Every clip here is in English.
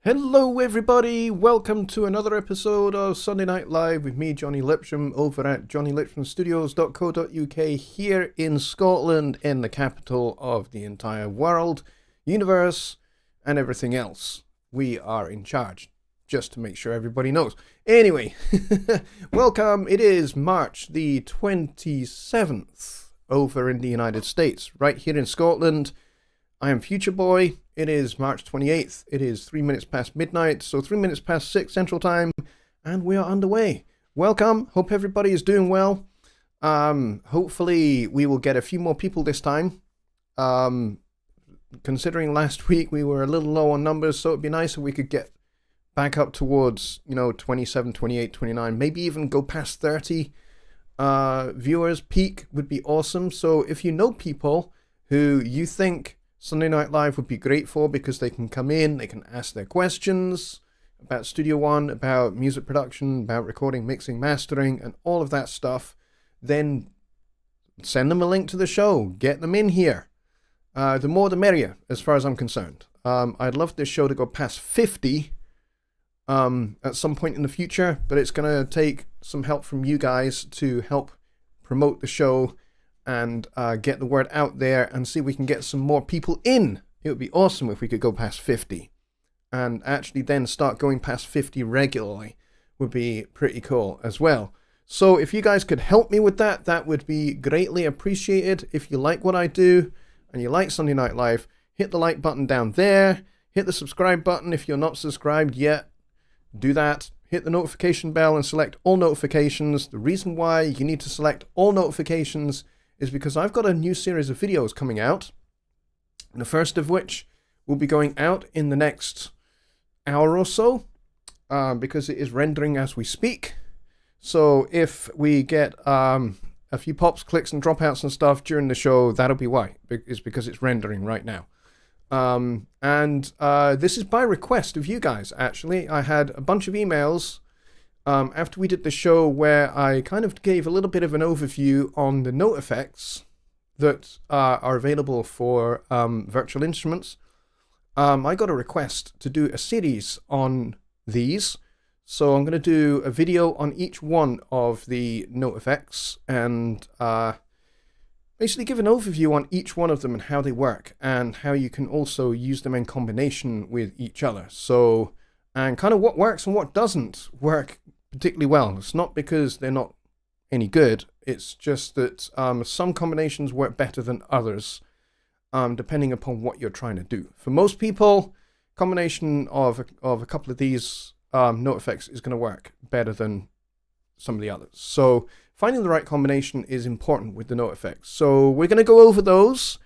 Hello everybody, welcome to another episode of Sunday Night Live with me, Jonny Lipsham, over at jonnylipshamstudios.co.uk here in Scotland, in the capital of the entire world, universe, and everything else. We are in charge, just to make sure everybody knows. Anyway, welcome. It is March the 27th over in the United States, right here in Scotland. I am Future Boy. It is March 28th. It is 3 minutes past midnight, so 3 minutes past 6 Central Time, and we are underway. Welcome. Hope everybody is doing well. Hopefully we will get a few more people this time. Considering last week we were a little low on numbers, so it'd be nice if we could get back up towards, 27, 28, 29, maybe even go past 30 viewers. Peak would be awesome. So if you know people who you think Sunday Night Live would be great for, because they can come in, they can ask their questions about Studio One, about music production, about recording, mixing, mastering, and all of that stuff, then send them a link to the show. Get them in here. The more the merrier, as far as I'm concerned. I'd love this show to go past 50 at some point in the future, but it's going to take some help from you guys to help promote the show and get the word out there and see if we can get some more people in. It would be awesome if we could go past 50 and actually then start going past 50 regularly. Would be pretty cool as well. So if you guys could help me with that, that would be greatly appreciated. If you like what I do and you like Sunday Night Live, hit the like button down there. Hit the subscribe button if you're not subscribed yet. Do that. Hit the notification bell and select all notifications. The reason why you need to select all notifications is because I've got a new series of videos coming out, the first of which will be going out in the next hour or so, because it is rendering as we speak. So if we get a few pops, clicks, and dropouts and stuff during the show, that'll be why. It's because it's rendering right now. This is by request of you guys, actually. I had a bunch of emails after we did the show where I kind of gave a little bit of an overview on the note effects that are available for virtual instruments. I got a request to do a series on these, so I'm going to do a video on each one of the note effects and basically give an overview on each one of them and how they work and how you can also use them in combination with each other. So, and kind of what works and what doesn't work particularly well. It's not because they're not any good, it's just that some combinations work better than others, depending upon what you're trying to do. For most people, combination of a couple of these note effects is going to work better than some of the others. So finding the right combination is important with the note effects. So we're going to go over those,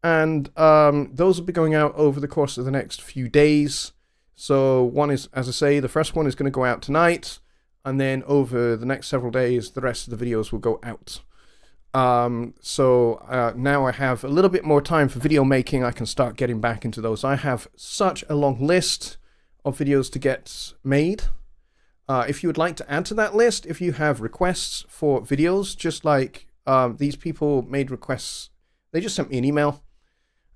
and those will be going out over the course of the next few days. So one is, as I say, the first one is going to go out tonight, and then over the next several days, the rest of the videos will go out. Now I have a little bit more time for video making. I can start getting back into those. I have such a long list of videos to get made. If you would like to add to that list, if you have requests for videos, just like these people made requests, they just sent me an email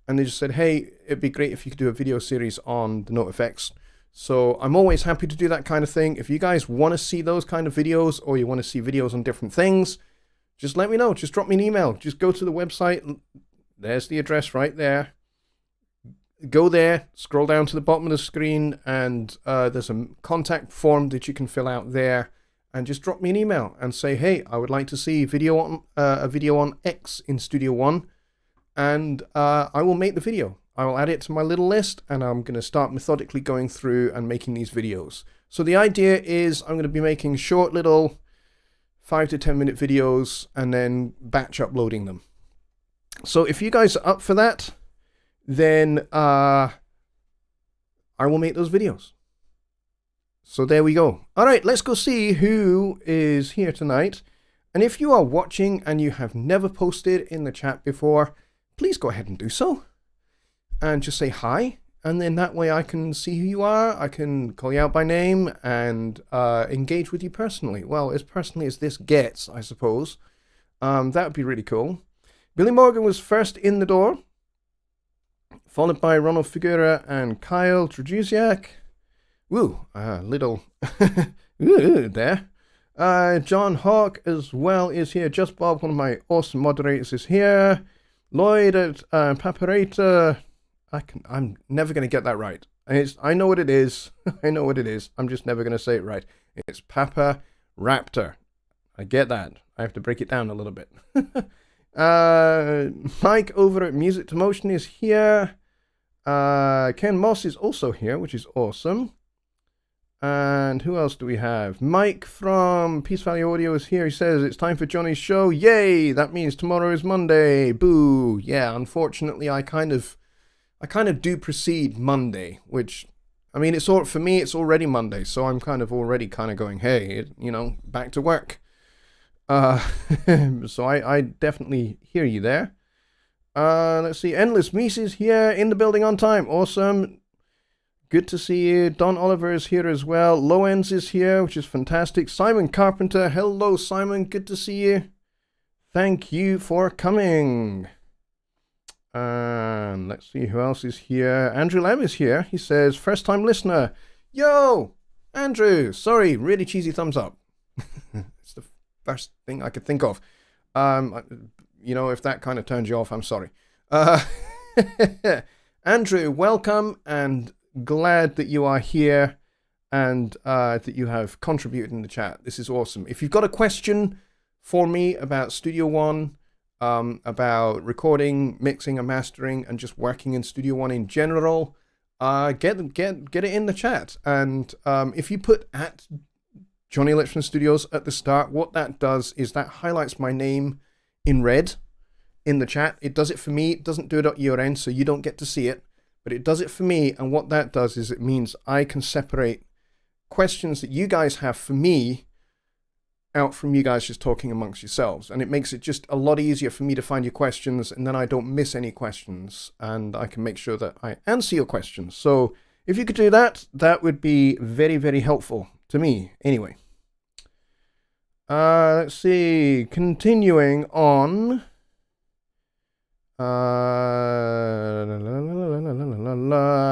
and they just said, hey, it'd be great if you could do a video series on the note effects. So I'm always happy to do that kind of thing. If you guys want to see those kind of videos, or you want to see videos on different things, just let me know. Just drop me an email. Just go to the website. There's the address right there. Go there, scroll down to the bottom of the screen, and there's a contact form that you can fill out there, and just drop me an email and say, hey, I would like to see a video on X in Studio One, and I will make the video. I will add it to my little list, and I'm going to start methodically going through and making these videos. So the idea is I'm going to be making short little 5 to 10 minute videos and then batch uploading them. So if you guys are up for that, then I will make those videos. So there we go. All right, let's go see who is here tonight. And if you are watching and you have never posted in the chat before, please go ahead and do so. And just say hi, and then that way I can see who you are. I can call you out by name and engage with you personally. Well, as personally as this gets, I suppose. That would be really cool. Billy Morgan was first in the door, followed by Ronald Figuera and Kyle Trajuziak. Ooh, little ooh, there. John Hawk as well is here. Just Bob, one of my awesome moderators, is here. Lloyd at Paparata. I'm never going to get that right. I know what it is. I know what it is. I'm just never going to say it right. It's Papa Raptor. I get that. I have to break it down a little bit. Mike over at Music to Motion is here. Ken Moss is also here, which is awesome. And who else do we have? Mike from Peace Valley Audio is here. He says it's time for Jonny's show. Yay! That means tomorrow is Monday. Boo! Yeah, unfortunately, I kind of do precede Monday, which, I mean, for me, it's already Monday, so I'm already going, hey, back to work. So I definitely hear you there. Let's see. Endless Meese is here in the building on time. Awesome. Good to see you. Don Oliver is here as well. Lowens is here, which is fantastic. Simon Carpenter. Hello, Simon. Good to see you. Thank you for coming. And let's see who else is here. Andrew Lamb is here. He says, first time listener. Yo, Andrew. Sorry, really cheesy thumbs up. It's the first thing I could think of. If that kind of turns you off, I'm sorry. Andrew, welcome, and glad that you are here and that you have contributed in the chat. This is awesome. If you've got a question for me about Studio One, about recording, mixing, and mastering, and just working in Studio One in general, get it in the chat. And if you put at Jonny Lipsham Studios at the start, what that does is that highlights my name in red in the chat. It does it for me. It doesn't do it at your end, so you don't get to see it. But it does it for me, and what that does is it means I can separate questions that you guys have for me out from you guys just talking amongst yourselves. And it makes it just a lot easier for me to find your questions, and then I don't miss any questions, and I can make sure that I answer your questions. So if you could do that, that would be very, very helpful to me. Anyway. Let's see. Continuing on. I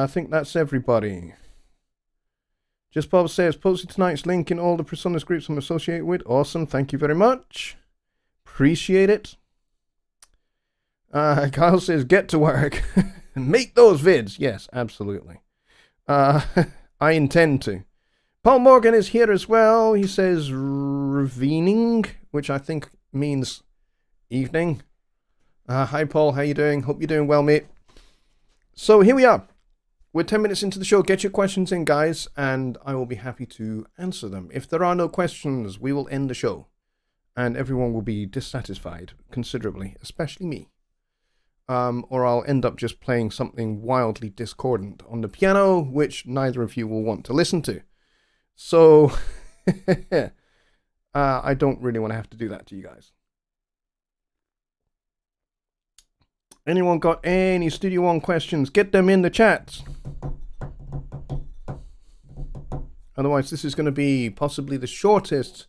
think that's everybody. Just Bob says, posted tonight's link in all the Personas groups I'm associated with. Awesome, thank you very much. Appreciate it. Kyle says, get to work. Make those vids. Yes, absolutely. I intend to. Paul Morgan is here as well. He says, revening, which I think means evening. Hi, Paul. How you doing? Hope you're doing well, mate. So here we are. We're 10 minutes into the show. Get your questions in, guys, and I will be happy to answer them. If there are no questions, we will end the show, and everyone will be dissatisfied considerably, especially me. Or I'll end up just playing something wildly discordant on the piano, which neither of you will want to listen to. So I don't really want to have to do that to you guys. Anyone got any Studio One questions? Get them in the chat. Otherwise, this is going to be possibly the shortest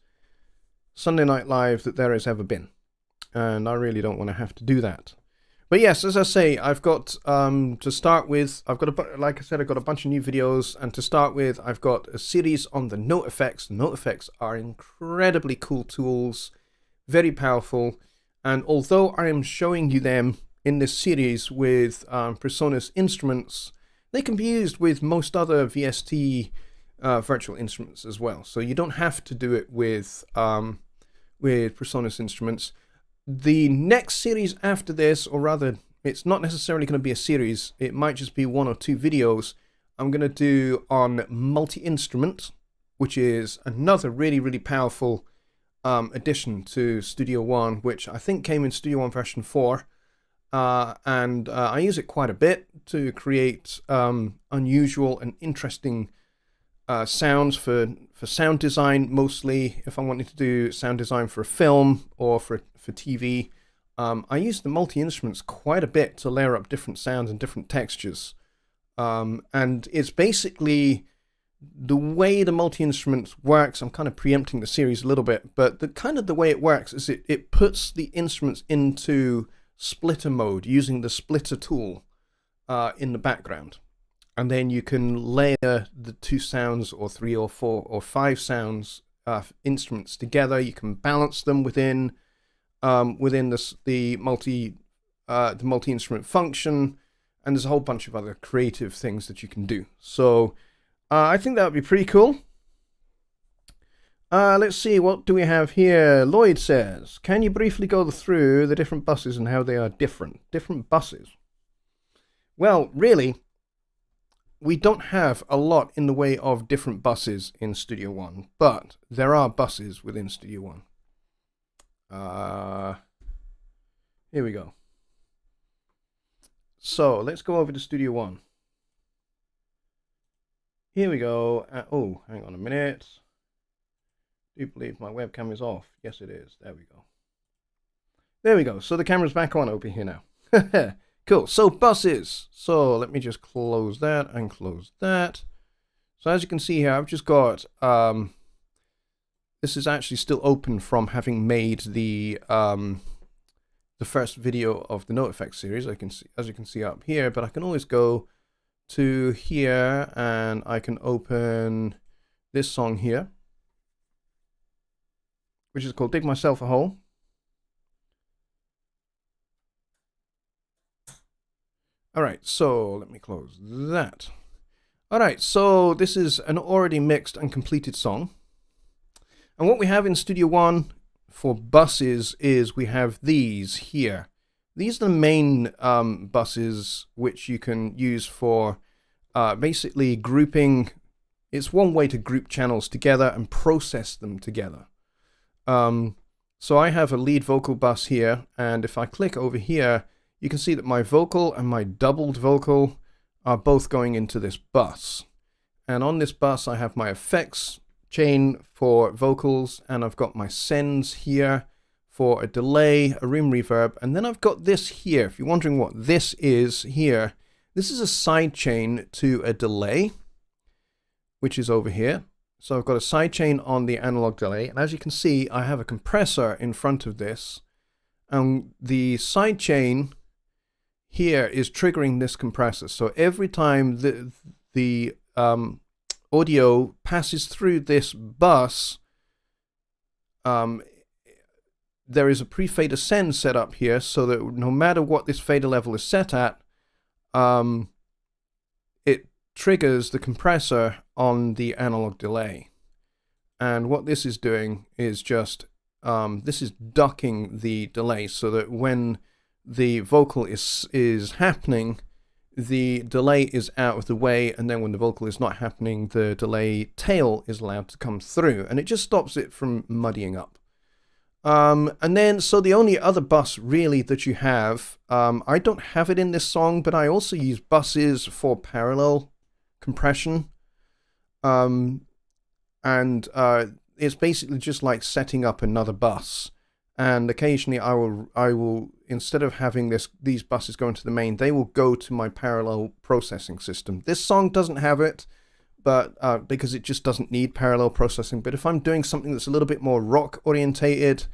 Sunday Night Live that there has ever been. And I really don't want to have to do that. But yes, as I say, I've got, to start with, like I said, I've got a bunch of new videos. And to start with, I've got a series on the note effects. The note effects are incredibly cool tools, very powerful. And although I am showing you them in this series with Personas instruments, they can be used with most other VST virtual instruments as well. So you don't have to do it with Personas instruments. The next series after this, or rather, it's not necessarily going to be a series, it might just be 1 or 2 videos, I'm going to do on multi-instrument, which is another really, really powerful addition to Studio One, which I think came in Studio One version 4. And I use it quite a bit to create unusual and interesting sounds for sound design, mostly if I wanted to do sound design for a film or for TV. I use the multi-instruments quite a bit to layer up different sounds and different textures. And it's basically the way the multi-instrument works. I'm kind of preempting the series a little bit, but the way it works is it puts the instruments into splitter mode using the splitter tool in the background. and then you can layer the 2 sounds or 3 or 4 or 5 sounds instruments together. You can balance them within the multi-instrument function, and there's a whole bunch of other creative things that you can do. So I think that would be pretty cool. Let's see, what do we have here? Lloyd says, can you briefly go through the different buses and how they are different? Different buses. Well, really, we don't have a lot in the way of different buses in Studio One, but there are buses within Studio One. Here we go. So let's go over to Studio One. Here we go. Oh, hang on a minute. Do you believe my webcam is off? Yes, it is. There we go. There we go. So the camera's back on over here now. Cool. So buses. So let me just close that and close that. So as you can see here, I've just got this is actually still open from having made the first video of the Note Effects series. I can see, as you can see up here, but I can always go to here and I can open this song here, which is called Dig Myself a Hole. All right, so let me close that. All right, so this is an already mixed and completed song. And what we have in Studio One for buses is we have these here. These are the main buses which you can use for basically grouping. It's one way to group channels together and process them together. So I have a lead vocal bus here, and if I click over here, you can see that my vocal and my doubled vocal are both going into this bus. And on this bus, I have my effects chain for vocals, and I've got my sends here for a delay, a room reverb, and then I've got this here. If you're wondering what this is here, this is a side chain to a delay, which is over here. So I've got a side chain on the analog delay, and as you can see, I have a compressor in front of this, and the side chain here is triggering this compressor. So every time the audio passes through this bus, there is a pre-fader send set up here, so that no matter what this fader level is set at, it triggers the compressor on the analog delay. And what this is doing is just, this is ducking the delay, so that when the vocal is happening, the delay is out of the way, and then when the vocal is not happening, the delay tail is allowed to come through, and it just stops it from muddying up. And then, so the only other bus really that you have, I don't have it in this song, but I also use buses for parallel compression. It's basically just like setting up another bus. And occasionally I will instead of having these buses going to the main, they will go to my parallel processing system. This song doesn't have it, but because it just doesn't need parallel processing. But if I'm doing something that's a little bit more rock orientated,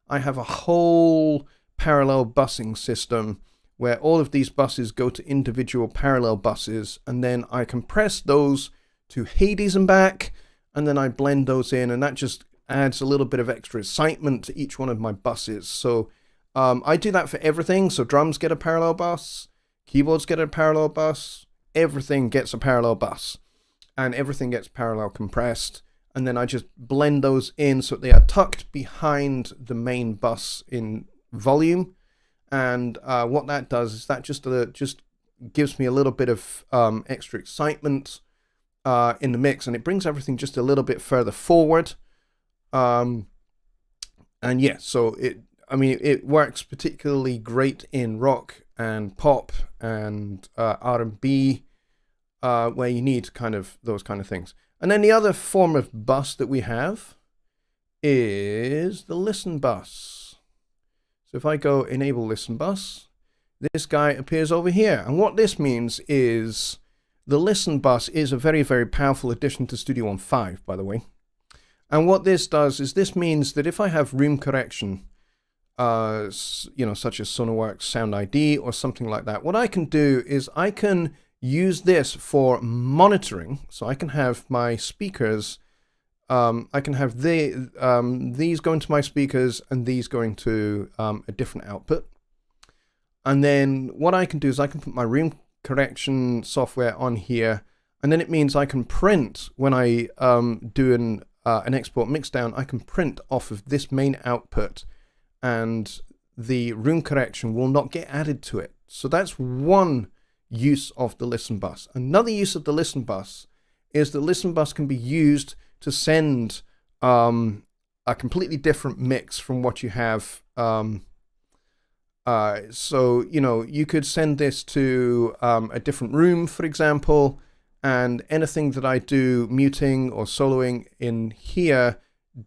I have a whole parallel busing system where all of these buses go to individual parallel buses, and then I compress those to Hades and back, and then I blend those in, and that just adds a little bit of extra excitement to each one of my buses. So I do that for everything. So drums get a parallel bus, keyboards get a parallel bus, everything gets a parallel bus, and everything gets parallel compressed. And then I just blend those in so they are tucked behind the main bus in volume. And what that does is that just gives me a little bit of extra excitement in the mix, and it brings everything just a little bit further forward. And yeah, so it works particularly great in rock and pop and R&B, where you need kind of those kind of things. And then the other form of bus that we have is the listen bus. So if I go enable listen bus, this guy appears over here. And what this means is the listen bus is a very, very powerful addition to Studio One 5, by the way. And what this does is this means that if I have room correction, such as Sonarworks Sound ID or something like that, what I can do is I can use this for monitoring. So I can have my speakers, I can have these going to my speakers and these going to a different output. And then what I can do is I can put my room correction software on here, and then it means I can print when I do an export mixdown. I can print off of this main output, and the room correction will not get added to it. So that's one use of the listen bus. Another use of the listen bus is the listen bus can be used to send a completely different mix from what you have. So, you know, you could send this to a different room, for example, and anything that I do muting or soloing in here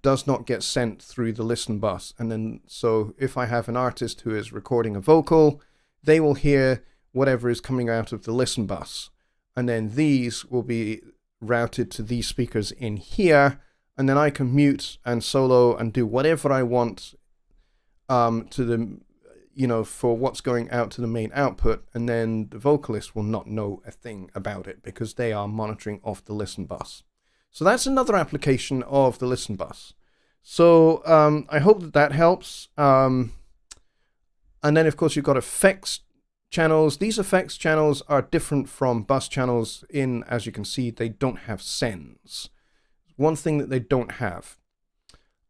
does not get sent through the listen bus. And then, so if I have an artist who is recording a vocal, they will hear whatever is coming out of the listen bus. And then these will be routed to these speakers in here. And then I can mute and solo and do whatever I want to the, you know, for what's going out to the main output. And then the vocalist will not know a thing about it because they are monitoring off the listen bus. So that's another application of the listen bus. So I hope that that helps. And then, of course, you've got effects channels. These effects channels are different from bus channels in, as you can see, they don't have sends. One thing that they don't have.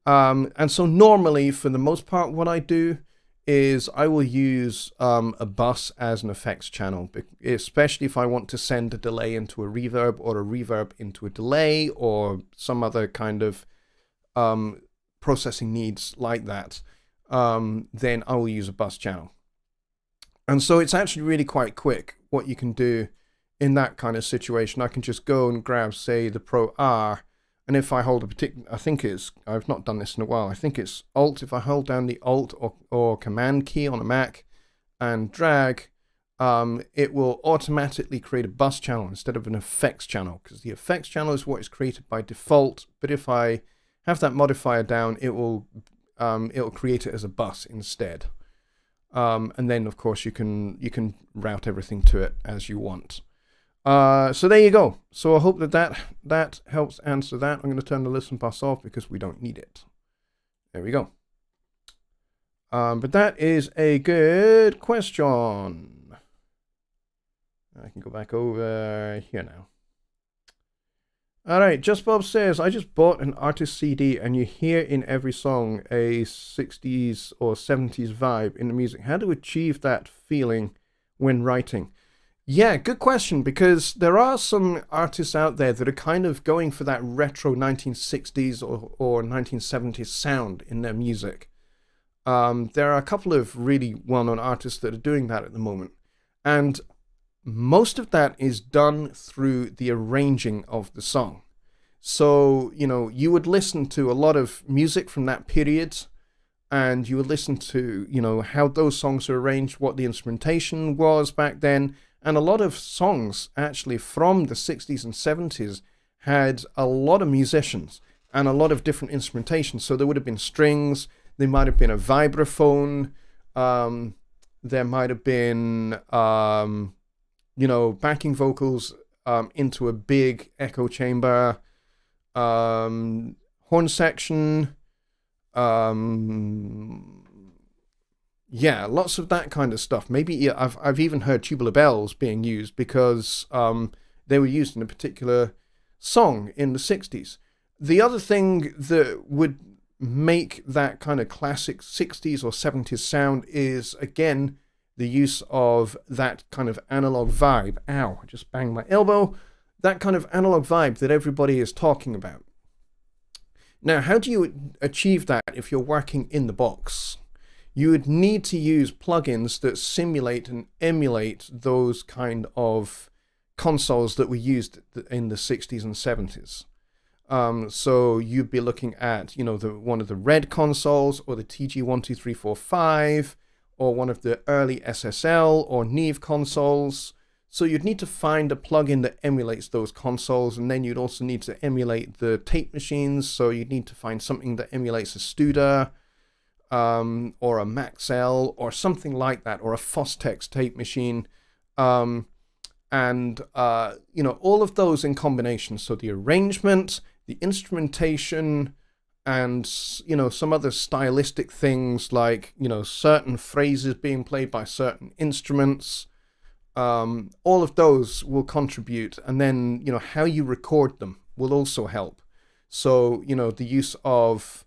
And so normally, for the most part, what I do is I will use a bus as an effects channel, especially if I want to send a delay into a reverb or a reverb into a delay or some other kind of processing needs like that. Then I will use a bus channel. And so it's actually really quite quick what you can do in that kind of situation. I can just go and grab, say, the Pro R. And if I hold a particular, I think it's, I've not done this in a while, I think it's Alt. If I hold down the Alt or Command key on a Mac and drag, it will automatically create a bus channel instead of an effects channel, because the effects channel is what is created by default. But if I have that modifier down, it'll create it as a bus instead. And then, of course, you can route everything to it as you want. So there you go. So I hope that helps answer that. I'm going to turn the listen bus off because we don't need it. There we go. But that is a good question. I can go back over here now. All right, Just Bob says, I just bought an artist CD and you hear in every song a 60s or 70s vibe in the music. How to achieve that feeling when writing? Yeah, good question, because there are some artists out there that are kind of going for that retro 1960s or 1970s sound in their music. There are a couple of really well-known artists that are doing that at the moment. And most of that is done through the arranging of the song. So, you know, you would listen to a lot of music from that period, and you would listen to, you know, how those songs are arranged, what the instrumentation was back then. And a lot of songs actually from the 60s and 70s had a lot of musicians and a lot of different instrumentation. So there would have been strings, there might have been a vibraphone, there might have been, you know, backing vocals into a big echo chamber, horn section, yeah, lots of that kind of stuff. Maybe I've even heard tubular bells being used because they were used in a particular song in the 60s. The other thing that would make that kind of classic 60s or 70s sound is, again, the use of that kind of analog vibe. Ow, I just banged my elbow. That kind of analog vibe that everybody is talking about. Now, how do you achieve that if you're working in the box? You would need to use plugins that simulate and emulate those kind of consoles that were used in the 60s and 70s. So you'd be looking at, you know, one of the red consoles, or the TG12345, or one of the early SSL or Neve consoles. So you'd need to find a plugin that emulates those consoles, and then you'd also need to emulate the tape machines. So you'd need to find something that emulates a Studer, or a Maxell, or something like that, or a Fostex tape machine. And, you know, all of those in combination. So the arrangement, the instrumentation, and, you know, some other stylistic things like, you know, certain phrases being played by certain instruments, all of those will contribute. And then, you know, how you record them will also help. So, you know, the use of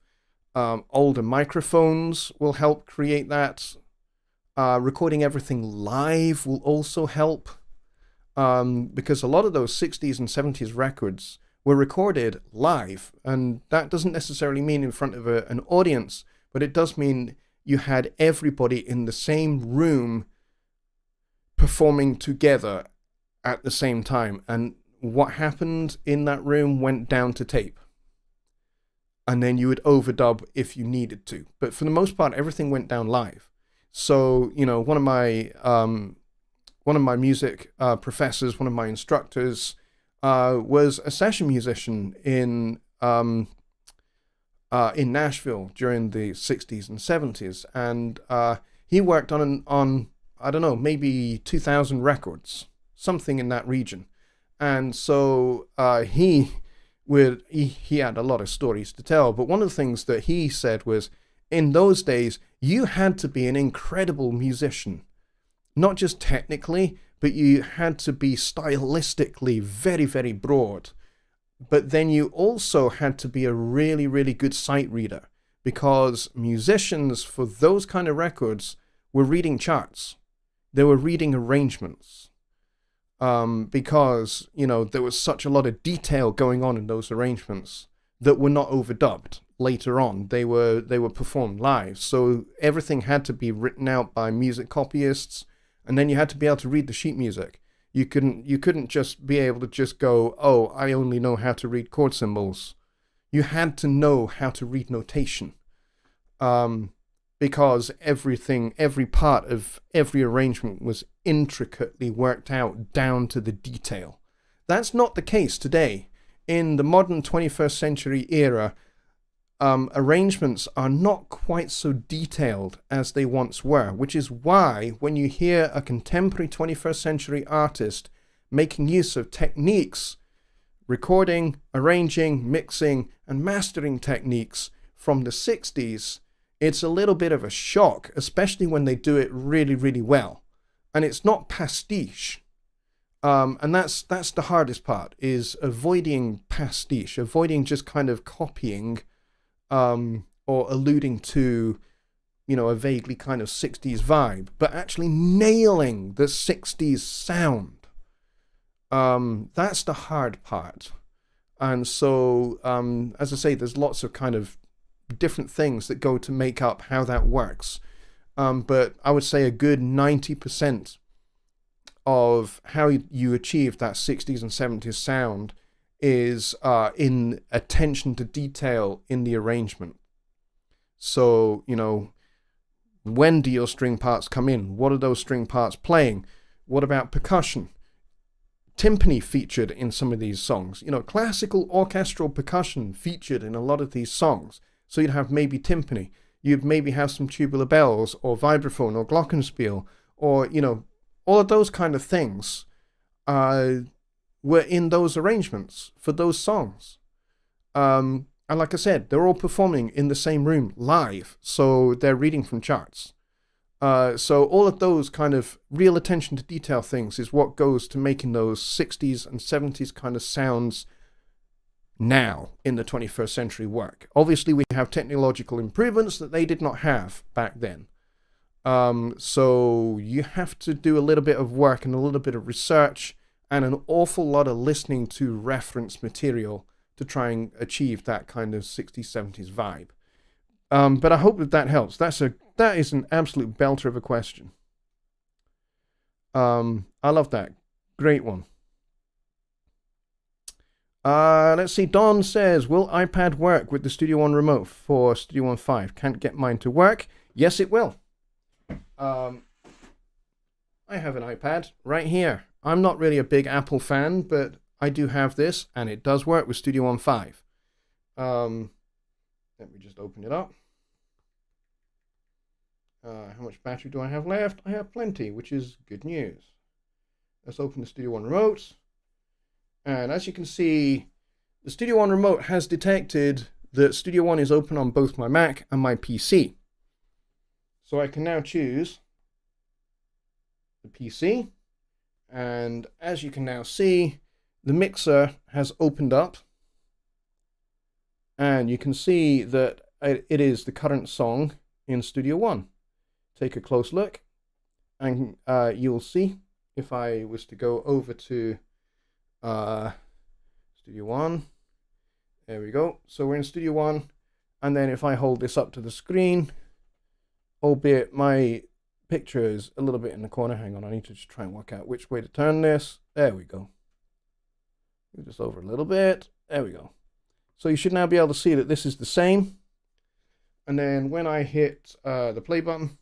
older microphones will help create that. Recording everything live will also help. Because a lot of those 60s and 70s records were recorded live, and that doesn't necessarily mean in front of an audience, but it does mean you had everybody in the same room performing together at the same time, and what happened in that room went down to tape, and then you would overdub if you needed to, but for the most part everything went down live. So, you know, one of my music professors, one of my instructors, was a session musician in Nashville during the 60s and 70s, and he worked on I don't know, maybe 2,000 records, something in that region. And so he had a lot of stories to tell, but one of the things that he said was, in those days, you had to be an incredible musician. Not just technically, but you had to be stylistically very, very broad. But then you also had to be a really, really good sight reader, because musicians for those kind of records were reading charts. They were reading arrangements. Because, you know, there was such a lot of detail going on in those arrangements that were not overdubbed later on. They were performed live. So everything had to be written out by music copyists. And then you had to be able to read the sheet music. You couldn't just be able to just go, oh, I only know how to read chord symbols. You had to know how to read notation. Because every part of every arrangement was intricately worked out down to the detail. That's not the case today. In the modern 21st century era, arrangements are not quite so detailed as they once were, which is why when you hear a contemporary 21st century artist making use of techniques, recording, arranging, mixing, and mastering techniques from the 60s, it's a little bit of a shock, especially when they do it really, really well. And it's not pastiche. And that's the hardest part, is avoiding pastiche, avoiding just kind of copying or alluding to, you know, a vaguely kind of 60s vibe, but actually nailing the 60s sound. That's the hard part. And so, as I say, there's lots of kind of different things that go to make up how that works. But I would say a good 90% of how you achieve that 60s and 70s sound is in attention to detail in the arrangement. So, you know, when do your string parts come in? What are those string parts playing? What about percussion? Timpani featured in some of these songs. You know, classical orchestral percussion featured in a lot of these songs. So you'd have maybe timpani. You'd maybe have some tubular bells or vibraphone or glockenspiel, or, you know, all of those kind of things were in those arrangements for those songs. And like I said, they're all performing in the same room live, so they're reading from charts. So all of those kind of real attention to detail things is what goes to making those 60s and 70s kind of sounds now in the 21st century work. Obviously, we have technological improvements that they did not have back then. So you have to do a little bit of work and a little bit of research and an awful lot of listening to reference material to try and achieve that kind of 60s, 70s vibe. But I hope that helps. That is an absolute belter of a question. I love that. Great one. Let's see. Don says, will iPad work with the Studio One remote for Studio One 5? Can't get mine to work. Yes, it will. I have an iPad right here. I'm not really a big Apple fan, but I do have this, and it does work with Studio One 5. Let me just open it up. How much battery do I have left? I have plenty, which is good news. Let's open the Studio One remote. And as you can see, the Studio One remote has detected that Studio One is open on both my Mac and my PC. So I can now choose the PC. And as you can now see, the mixer has opened up. And you can see that it is the current song in Studio One. Take a close look, and you'll see, if I was to go over to Studio One, there we go. So we're in Studio One, and then if I hold this up to the screen, albeit my picture is a little bit in the corner. Hang on, I need to just try and work out which way to turn this. There we go. Move this over a little bit. There we go. So you should now be able to see that this is the same. And then when I hit the play button,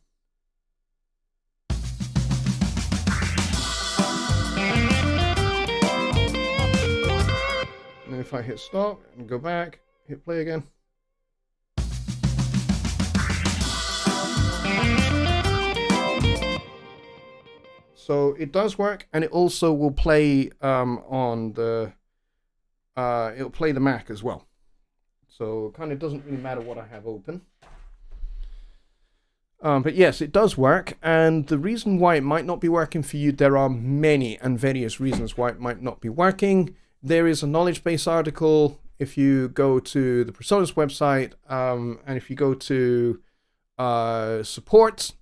and then if I hit stop and go back, hit play again. So it does work, and it also will play on the, it'll play the Mac as well. So it kind of doesn't really matter what I have open. But yes, it does work, and the reason why it might not be working for you, there are many and various reasons why it might not be working. There is a knowledge base article if you go to the Presonus website, and if you go to support,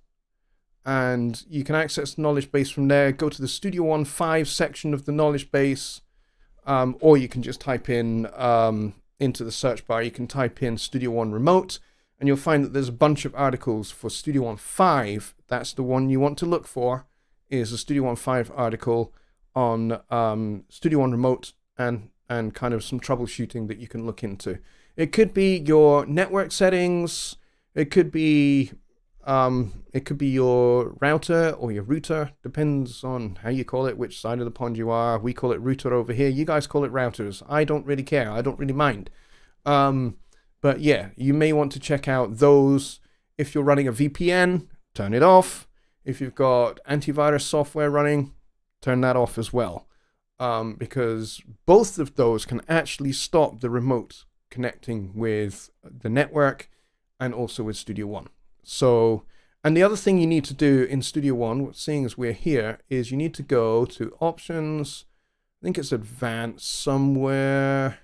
and you can access the knowledge base from there. Go to the Studio One 5 section of the knowledge base, or you can just type in into the search bar, you can type in Studio One Remote, and you'll find that there's a bunch of articles for Studio One 5. That's the one you want to look for, is a Studio One 5 article on Studio One Remote and kind of some troubleshooting that you can look into. It could be your network settings, it could be your router or your router, depends on how you call it, which side of the pond you are. We call it router over here, you guys call it routers. I don't really care, I don't really mind. But yeah, you may want to check out those. If you're running a VPN, turn it off. If you've got antivirus software running, turn that off as well. Because both of those can actually stop the remote connecting with the network and also with Studio One. So, and the other thing you need to do in Studio One, seeing as we're here, is you need to go to options. I think it's advanced somewhere.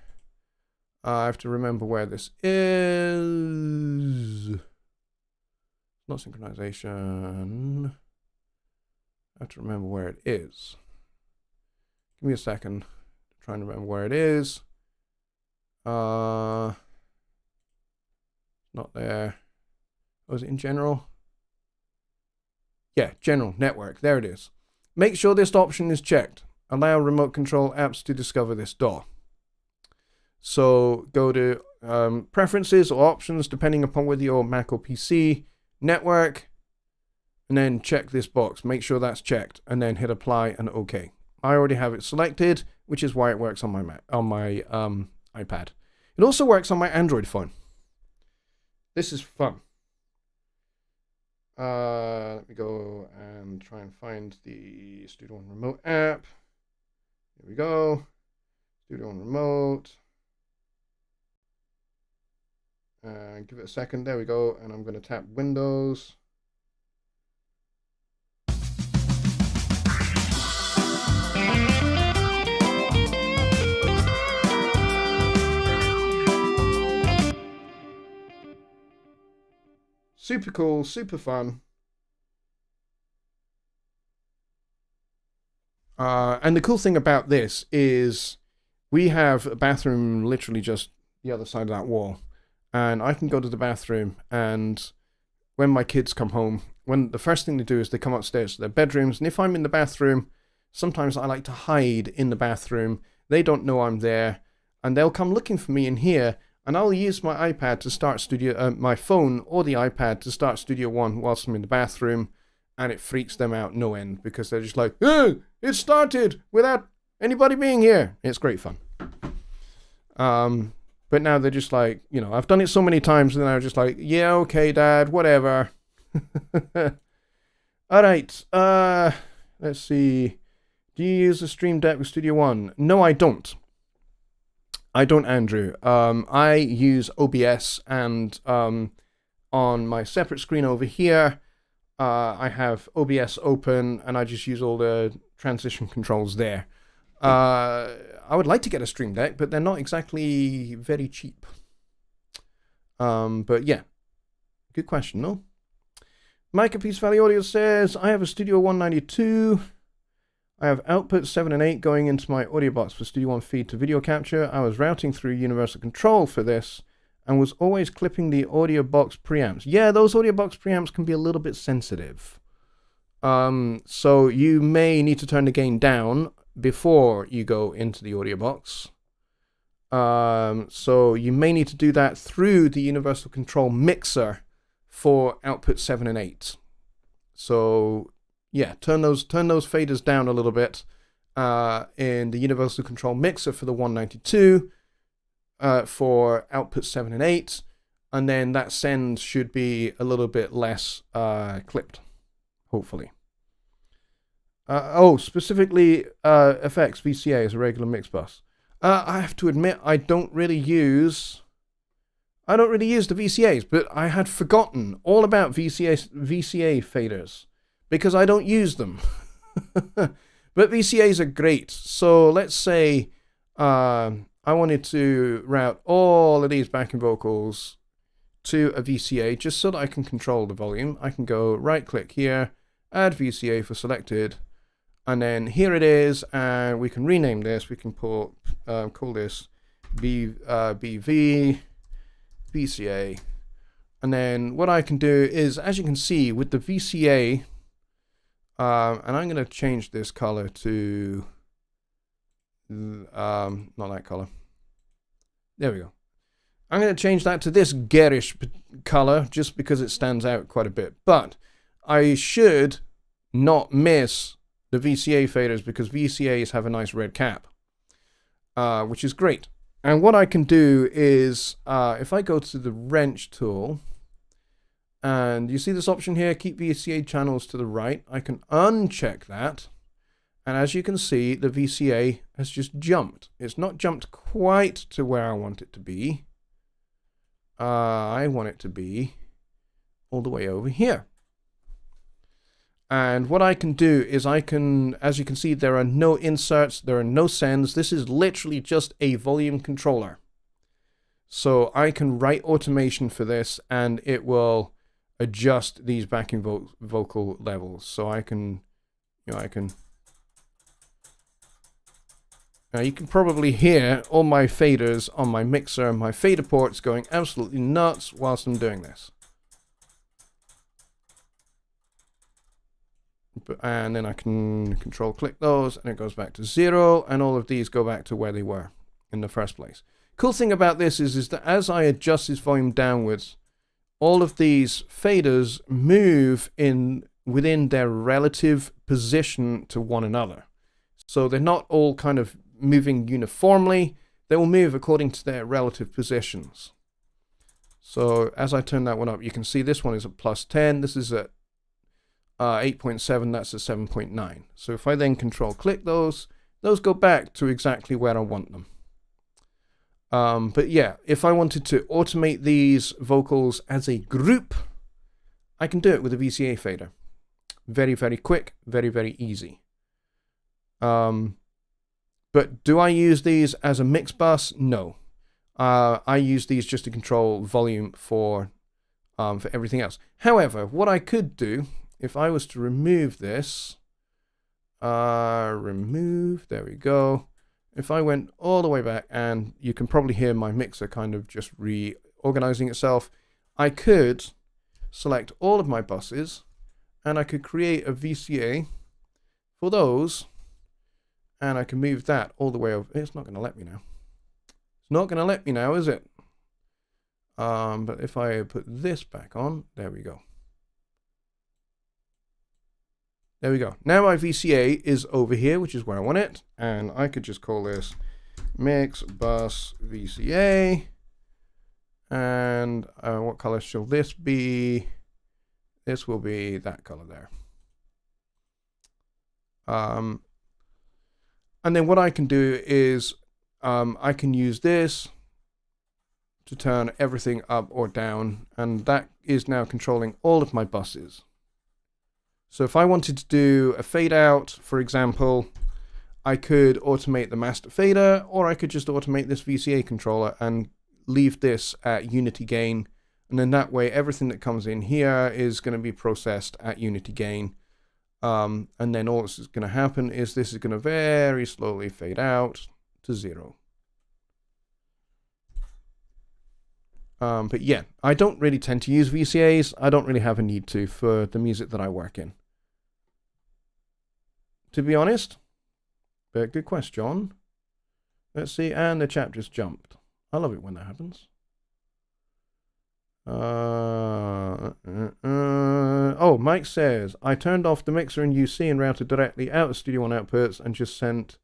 I have to remember where this is. Not synchronization. I have to remember where it is. Give me a second. I'm trying to remember where it is. Not there. Was it in general? Yeah, general network. There it is. Make sure this option is checked. Allow remote control apps to discover this DAW. So go to preferences or options, depending upon whether you're Mac or PC, network, and then check this box. Make sure that's checked, and then hit apply and OK. I already have it selected, which is why it works on my Mac, on my iPad. It also works on my Android phone. This is fun. Let me go and try and find the Studio One Remote app. Here we go. Studio One Remote. Give it a second. There we go. And I'm going to tap Windows. Super cool, super fun. And the cool thing about this is we have a bathroom literally just the other side of that wall. And I can go to the bathroom, and when my kids come home, when the first thing they do is they come upstairs to their bedrooms. And if I'm in the bathroom, sometimes I like to hide in the bathroom. They don't know I'm there, and they'll come looking for me in here. And I'll use my iPad to start my phone or the iPad to start Studio One whilst I'm in the bathroom, and it freaks them out no end because they're just like, oh, it started without anybody being here. It's great fun. But now they're just like, you know, I've done it so many times, and then I'm just like, yeah, okay, Dad, whatever. All right, let's see. Do you use the Stream Deck with Studio One? No, I don't. I don't, Andrew. I use OBS, and on my separate screen over here, I have OBS open, and I just use all the transition controls there. I would like to get a Stream Deck, but they're not exactly very cheap. But yeah, good question, no? Micah Peace Valley Audio says, I have a Studio 192. I have output 7 and 8 going into my audio box for Studio One feed to video capture. I was routing through Universal Control for this and was always clipping the audio box preamps. Yeah, those audio box preamps can be a little bit sensitive. So you may need to turn the gain down before you go into the audio box. So you may need to do that through the Universal Control mixer for output 7 and 8. So yeah, turn those faders down a little bit in the Universal Control mixer for the 192 for output 7 and 8, and then that send should be a little bit less clipped, hopefully. Specifically effects VCA as a regular mix bus. I have to admit I don't really use the VCAs, but I had forgotten all about VCA faders because I don't use them. But VCAs are great. So let's say I wanted to route all of these backing vocals to a VCA just so that I can control the volume. I can go right click here, add VCA for selected, and then here it is, and we can rename this. We can call this BV VCA. And then what I can do is, as you can see with the VCA, and I'm going to change this color to not that color. There we go. I'm going to change that to this garish color just because it stands out quite a bit. But I should not miss the VCA faders because VCAs have a nice red cap, which is great. And what I can do is, if I go to the wrench tool, and you see this option here, keep VCA channels to the right, I can uncheck that. And as you can see, the VCA has just jumped. It's not jumped quite to where I want it to be. I want it to be all the way over here. And what I can do is I can, as you can see, there are no inserts, there are no sends. This is literally just a volume controller. So I can write automation for this and it will adjust these backing vocal levels. So I can, now you can probably hear all my faders on my mixer, my fader ports going absolutely nuts whilst I'm doing this. And then I can control click those and it goes back to 0, and all of these go back to where they were in the first place. Cool thing about this is that as I adjust this volume downwards, all of these faders move within their relative position to one another. So they're not all kind of moving uniformly, they will move according to their relative positions. So as I turn that one up, you can see this one is at +10, this is at 8.7, that's at 7.9. So if I then control click those go back to exactly where I want them. But yeah, if I wanted to automate these vocals as a group, I can do it with a VCA fader. Very, very quick, very, very easy. But do I use these as a mix bus? No. I use these just to control volume for everything else. However, what I could do, if I was to remove this, there we go. If I went all the way back, and you can probably hear my mixer kind of just reorganizing itself, I could select all of my buses, and I could create a VCA for those, and I can move that all the way over. It's not going to let me now. It's not going to let me now, is it? But if I put this back on, there we go. There we go. Now my VCA is over here, which is where I want it. And I could just call this Mix Bus VCA. And what color shall this be? This will be that color there. And then what I can do is I can use this to turn everything up or down, and that is now controlling all of my buses. So if I wanted to do a fade out, for example, I could automate the master fader, or I could just automate this VCA controller and leave this at unity gain. And then that way, everything that comes in here is going to be processed at unity gain. And then all that's going to happen is this is going to very slowly fade out to 0. But yeah, I don't really tend to use VCAs. I don't really have a need to for the music that I work in, to be honest. But good question. Let's see, and the chat just jumped. I love it when that happens. Oh, Mike says, I turned off the mixer in UC and routed directly out of Studio One outputs and just send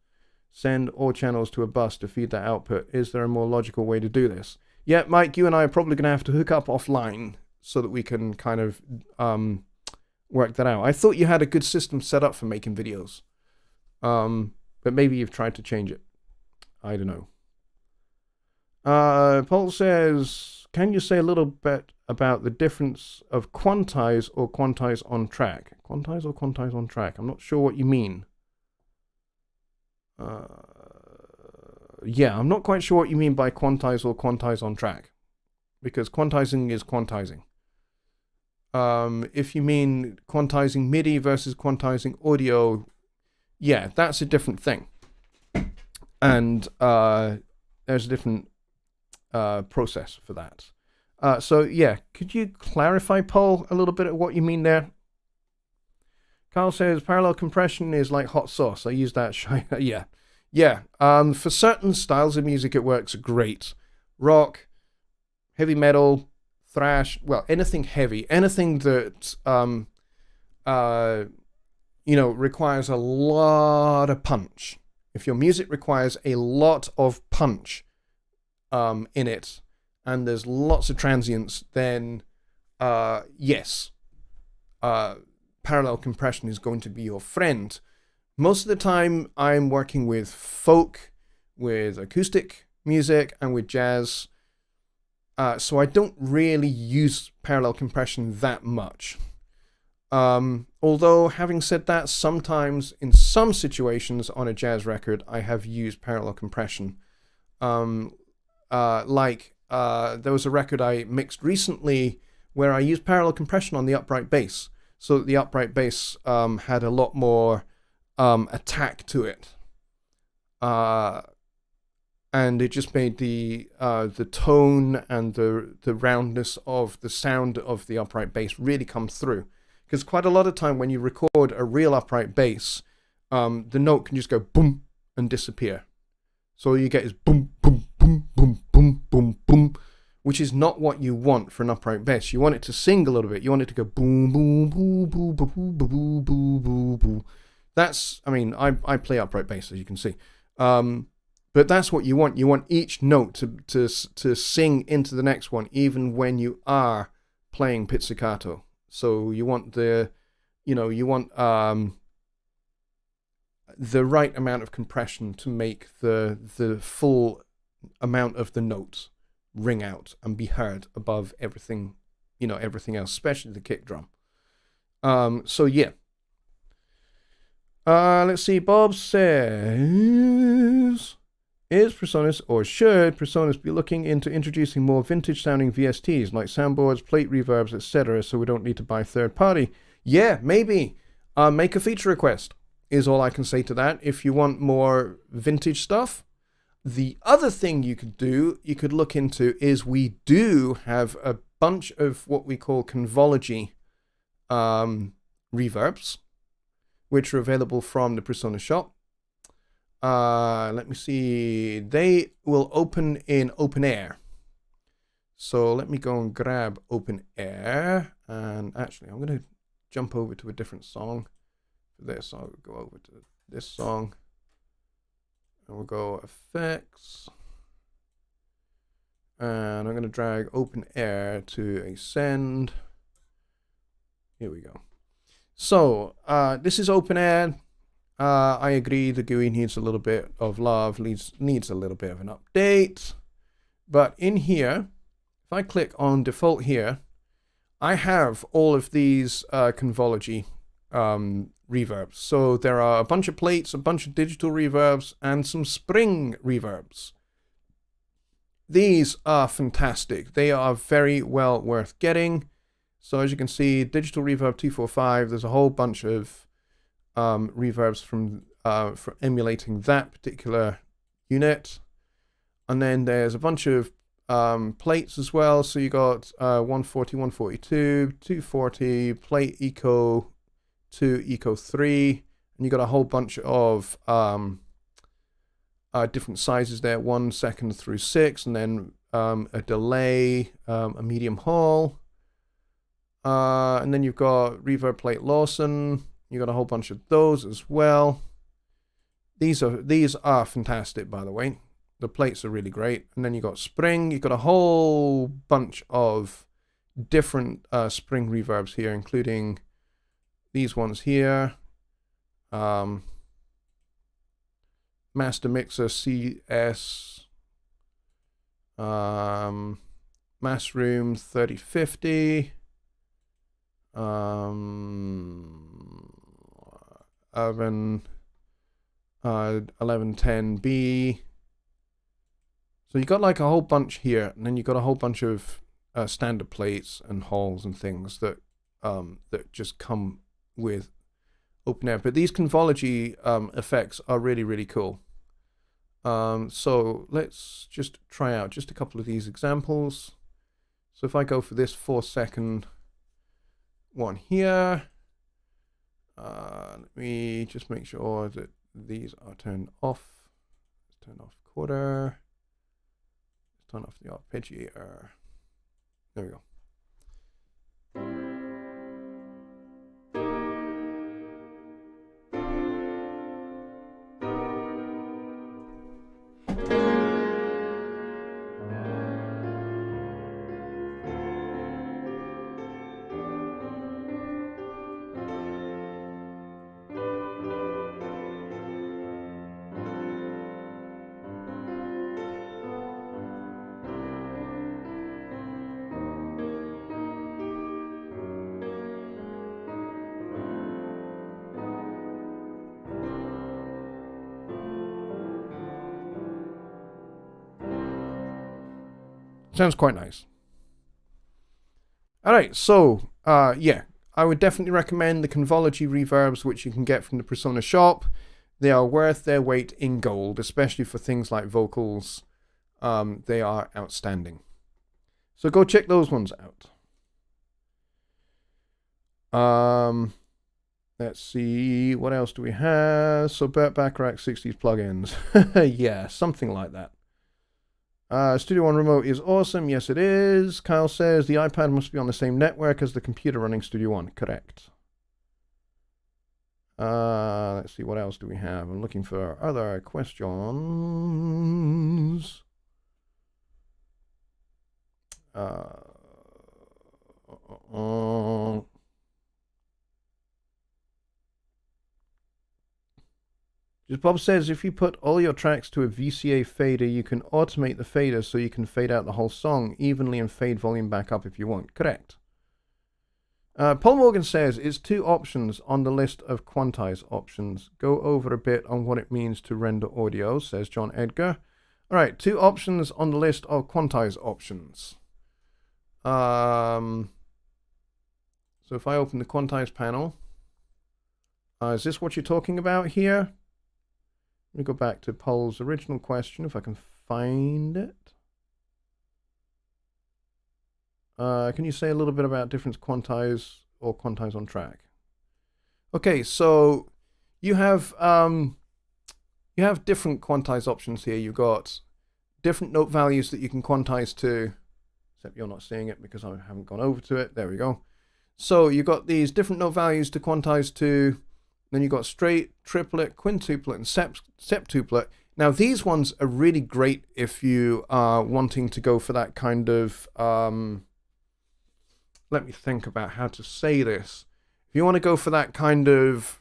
all channels to a bus to feed that output. Is there a more logical way to do this? Yeah, Mike, you and I are probably going to have to hook up offline so that we can kind of work that out. I thought you had a good system set up for making videos. But maybe you've tried to change it. I don't know. Paul says, can you say a little bit about the difference of quantize or quantize on track? Quantize or quantize on track? I'm not sure what you mean. Yeah, I'm not quite sure what you mean by quantize or quantize on track, because quantizing is quantizing. If you mean quantizing MIDI versus quantizing audio, yeah, that's a different thing. And there's a different process for that. So yeah, could you clarify, Paul, a little bit of what you mean there? Carl says parallel compression is like hot sauce. I use that. Yeah. Yeah, for certain styles of music, it works great. Rock, heavy metal, thrash, well, anything heavy, anything that, requires a lot of punch. If your music requires a lot of punch in it, and there's lots of transients, then yes, parallel compression is going to be your friend. Most of the time, I'm working with folk, with acoustic music, and with jazz. So I don't really use parallel compression that much. Although, having said that, sometimes in some situations on a jazz record, I have used parallel compression. There was a record I mixed recently where I used parallel compression on the upright bass, so that the upright bass had a lot more attack to it, and it just made the tone and the roundness of the sound of the upright bass really come through. Because quite a lot of time when you record a real upright bass, the note can just go boom and disappear. So all you get is boom, boom, boom, boom, boom, boom, boom, which is not what you want for an upright bass. You want it to sing a little bit. You want it to go boom, boom, boom, boom, boom, boom, boom, boom, boom, boom. That's, I mean, I play upright bass, as you can see. But that's what you want. You want each note to sing into the next one, even when you are playing pizzicato. So you want the right amount of compression to make the full amount of the notes ring out and be heard above everything, everything else, especially the kick drum. So yeah. Let's see. Bob says, is PreSonus, or should PreSonus be looking into introducing more vintage sounding VSTs like soundboards, plate reverbs, etc., so we don't need to buy third party? Yeah, maybe. Make a feature request is all I can say to that. If you want more vintage stuff. The other thing you could do, you could look into, is we do have a bunch of what we call Convology reverbs, which are available from the PreSonus shop. Let me see. They will open in Open Air. So let me go and grab Open Air. And actually, I'm going to jump over to a different song. For this, I'll go over to this song. And we'll go Effects. And I'm going to drag Open Air to a send. Here we go. So, this is Open Air. I agree, the GUI needs a little bit of love, needs a little bit of an update. But in here, if I click on default here, I have all of these Convology reverbs. So there are a bunch of plates, a bunch of digital reverbs, and some spring reverbs. These are fantastic. They are very well worth getting. So as you can see, digital reverb 245, there's a whole bunch of reverbs for emulating that particular unit. And then there's a bunch of plates as well. So you got 140, 142, 240, plate Eco 2, Eco 3, and you got a whole bunch of different sizes there, 1 second through 6, and then a delay, a medium haul, and then you've got reverb plate Lawson. You got a whole bunch of those as well. These are fantastic, by the way. The plates are really great. And then you got spring. You've got a whole bunch of different spring reverbs here, including these ones here. Master Mixer CS. Mass Room 3050. Urban 1110B. So you got like a whole bunch here, and then you got a whole bunch of standard plates and halls and things that that just come with open air. But these Convology effects are really, really cool. So let's just try out just a couple of these examples. So if I go for this 4-second one here, let me just make sure that these are turned off. Let's turn off quarter. Let's turn off the arpeggiator. There we go. Sounds quite nice. All right, so yeah, I would definitely recommend the Convology Reverbs, which you can get from the Persona shop. They are worth their weight in gold, especially for things like vocals. They are outstanding. So go check those ones out. Let's see, what else do we have? So Burt Bacharach 60s plugins. Yeah, something like that. Studio One Remote is awesome. Yes, it is. Kyle says the iPad must be on the same network as the computer running Studio One. Correct. Let's see, what else do we have? I'm looking for other questions. Just Bob says, if you put all your tracks to a VCA fader, you can automate the fader so you can fade out the whole song evenly and fade volume back up if you want. Correct. Paul Morgan says, it's 2 options on the list of Quantize options. Go over a bit on what it means to render audio, says John Edgar. All right, 2 options on the list of Quantize options. So if I open the Quantize panel, is this what you're talking about here? Let me go back to Paul's original question, if I can find it. Can you say a little bit about difference Quantize or Quantize on track? Okay, so you have different Quantize options here. You've got different note values that you can quantize to, except you're not seeing it because I haven't gone over to it. There we go. So you've got these different note values to quantize to. Then you've got straight, triplet, quintuplet, and septuplet. Now, these ones are really great if you are wanting to go for that kind of, let me think about how to say this. If you want to go for that kind of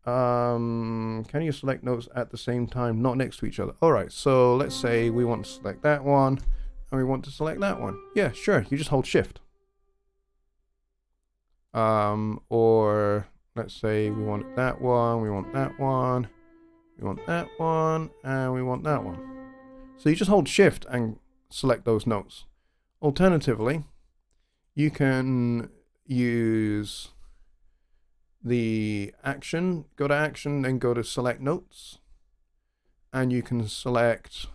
Can you select notes at the same time, not next to each other? All right, so let's say we want to select that one and we want to select that one. Yeah, sure, you just hold shift. Or let's say we want that one, we want that one, we want that one, and we want that one. So you just hold shift and select those notes. Alternatively, you can use the action, go to action, then go to select notes. And you can select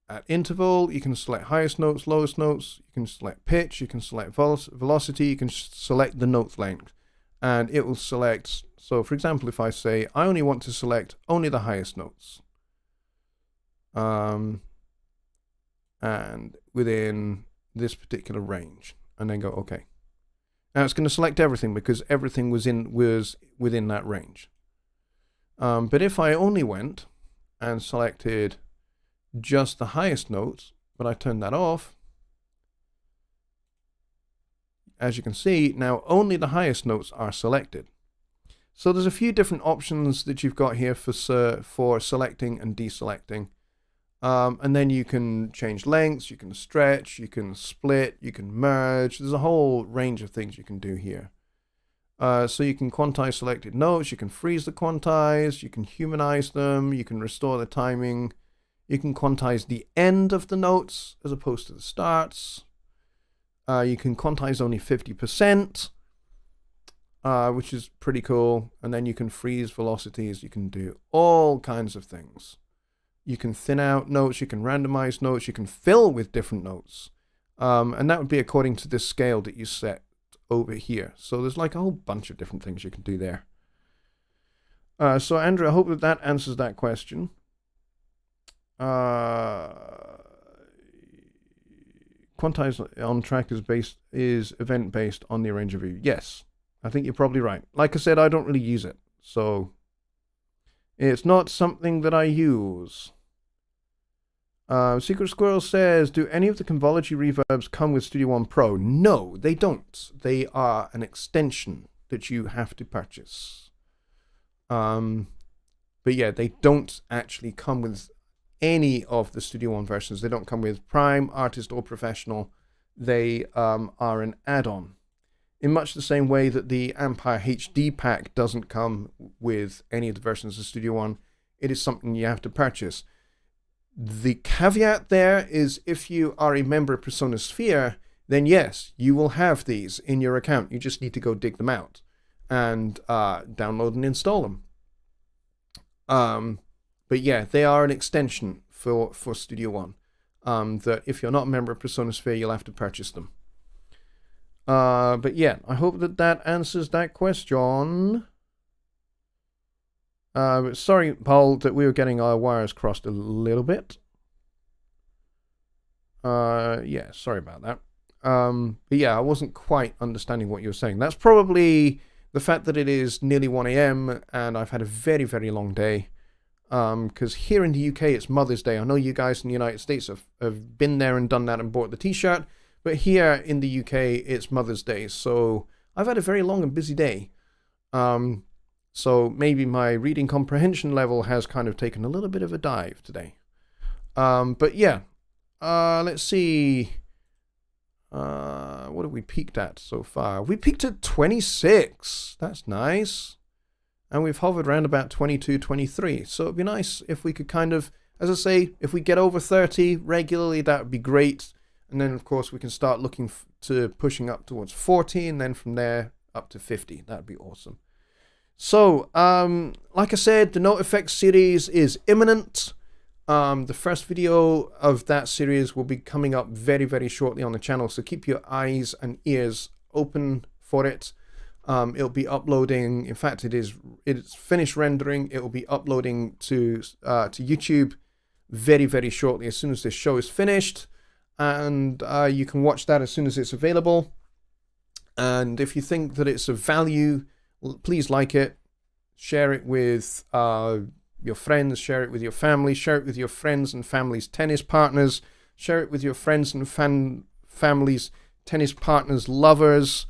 at interval, you can select highest notes, lowest notes, you can select pitch, you can select velocity, you can select the note length. And it will select, so for example, if I say, I only want to select only the highest notes. And within this particular range, and then go OK. Now it's going to select everything because everything was within that range. But if I only went and selected just the highest notes, but I turned that off, as you can see, now only the highest notes are selected. So there's a few different options that you've got here for selecting and deselecting. And then you can change lengths, you can stretch, you can split, you can merge. There's a whole range of things you can do here. So you can quantize selected notes, you can freeze the quantize, you can humanize them, you can restore the timing, you can quantize the end of the notes as opposed to the starts. You can quantize only 50%, which is pretty cool. And then you can freeze velocities, you can do all kinds of things. You can thin out notes, you can randomize notes, you can fill with different notes. And that would be according to this scale that you set over here. So there's like a whole bunch of different things you can do there. So Andrew, I hope that answers that question. Quantize on track is event based on the arranger view. Yes, I think you're probably right. Like I said, I don't really use it. So it's not something that I use. Secret Squirrel says, do any of the Convology Reverbs come with Studio One Pro? No, they don't. They are an extension that you have to purchase. But yeah, they don't actually come with any of the Studio One versions. They don't come with Prime, Artist, or Professional. They are an add-on. In much the same way that the Ampire HD pack doesn't come with any of the versions of Studio One, it is something you have to purchase. The caveat there is if you are a member of Persona Sphere, then yes, you will have these in your account. You just need to go dig them out and download and install them. But yeah, they are an extension for Studio One. That if you're not a member of Persona Sphere, you'll have to purchase them. But yeah, I hope that answers that question. Sorry, Paul, that we were getting our wires crossed a little bit. Yeah, sorry about that. But yeah, I wasn't quite understanding what you were saying. That's probably the fact that it is nearly 1 a.m. and I've had a very, very long day. Because here in the UK, it's Mother's Day. I know you guys in the United States have been there and done that and bought the t-shirt. But here in the UK, it's Mother's Day. So I've had a very long and busy day. So maybe my reading comprehension level has kind of taken a little bit of a dive today. But yeah, let's see. What have we peaked at so far? We peaked at 26. That's nice. And we've hovered around about 22, 23. So it'd be nice if we could kind of, as I say, if we get over 30 regularly, that would be great. And then, of course, we can start looking to pushing up towards 40, and then from there up to 50. That'd be awesome. So, like I said, the Note Effects series is imminent. The first video of that series will be coming up very, very shortly on the channel. So keep your eyes and ears open for it. It'll be uploading. In fact, it's finished rendering. It will be uploading to YouTube very, very shortly as soon as this show is finished. And you can watch that as soon as it's available. And if you think that it's of value, please like it, share it with your friends, share it with your family, share it with your friends and family's tennis partners, share it with your friends and family's tennis partners, lovers,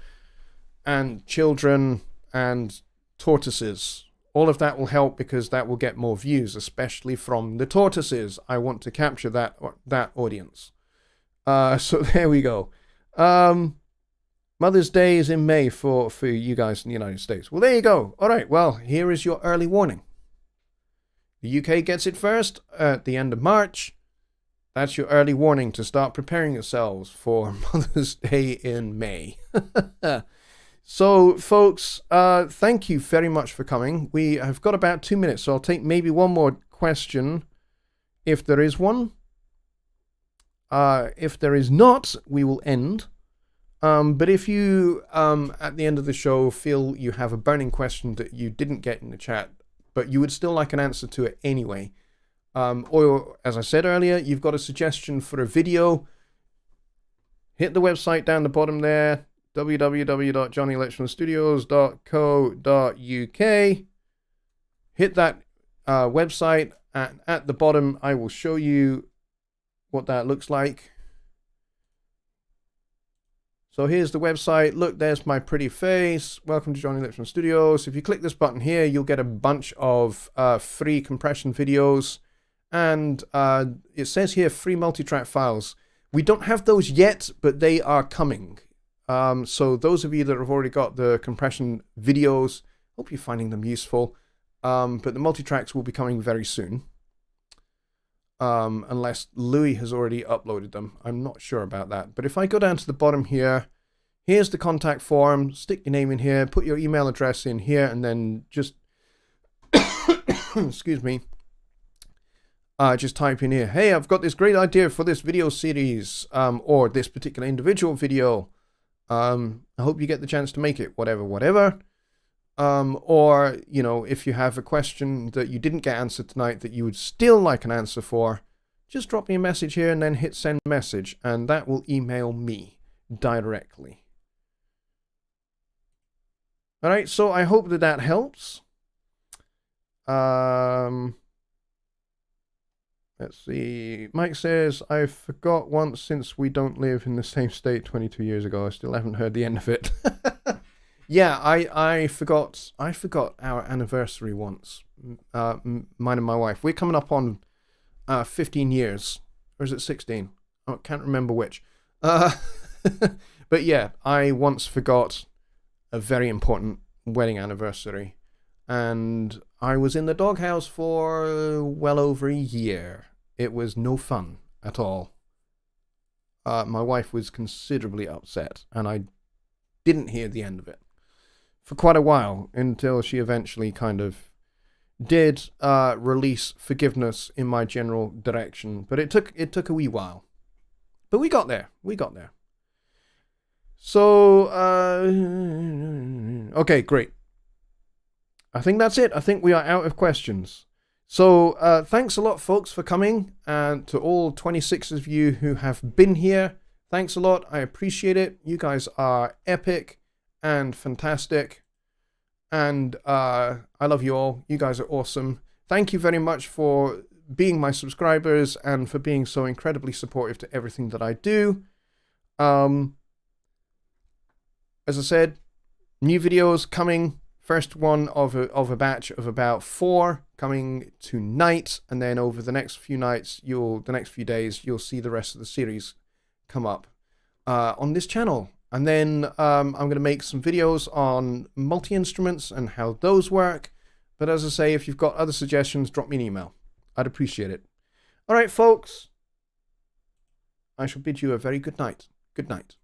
and children, and tortoises, All of that will help because that will get more views, especially from the tortoises. I want to capture that audience. So there we go. Mother's Day is in May for you guys in the United States. Well, there you go. All right, well, here is your early warning. The UK gets it first at the end of March. That's your early warning to start preparing yourselves for Mother's Day in May. So, folks, thank you very much for coming. We have got about 2 minutes, so I'll take maybe one more question, if there is one. If there is not, we will end. But if you, at the end of the show, feel you have a burning question that you didn't get in the chat, but you would still like an answer to it anyway, or, as I said earlier, you've got a suggestion for a video, hit the website down the bottom there, www.jonnylipshamstudios.co.uk. Hit that website, and at the bottom I will show you what that looks like. So here's the website. Look, there's my pretty face. Welcome to Jonny Lipsham Studios. If you click this button here, you'll get a bunch of free compression videos, and it says here free multitrack files. We don't have those yet, but they are coming. So those of you that have already got the compression videos, hope you're finding them useful. But the multitracks will be coming very soon. Unless Louis has already uploaded them. I'm not sure about that. But if I go down to the bottom here, here's the contact form. Stick your name in here, put your email address in here, and then just, excuse me, just type in here, hey, I've got this great idea for this video series, or this particular individual video. I hope you get the chance to make it, whatever. Or, you know, if you have a question that you didn't get answered tonight that you would still like an answer for, just drop me a message here and then hit send message, and that will email me directly. All right, so I hope that that helps. Let's see. Mike says, I forgot once since we don't live in the same state 22 years ago. I still haven't heard the end of it. Yeah, I forgot our anniversary once. Mine and my wife. We're coming up on 15 years. Or is it 16? I can't remember which. But yeah, I once forgot a very important wedding anniversary. And I was in the doghouse for well over a year. It was no fun at all. My wife was considerably upset, and I didn't hear the end of it for quite a while, until she eventually kind of did release forgiveness in my general direction. But it took a wee while. But we got there. So, okay, great. I think that's it. I think we are out of questions. So thanks a lot, folks, for coming. And to all 26 of you who have been here, thanks a lot. I appreciate it. You guys are epic and fantastic. And I love you all. You guys are awesome. Thank you very much for being my subscribers and for being so incredibly supportive to everything that I do. As I said, new videos coming. First one of a batch of about 4 coming tonight, and then over the next few nights, the next few days, you'll see the rest of the series come up on this channel. And then I'm going to make some videos on multi-instruments and how those work. But as I say, if you've got other suggestions, drop me an email. I'd appreciate it. All right, folks. I shall bid you a very good night. Good night.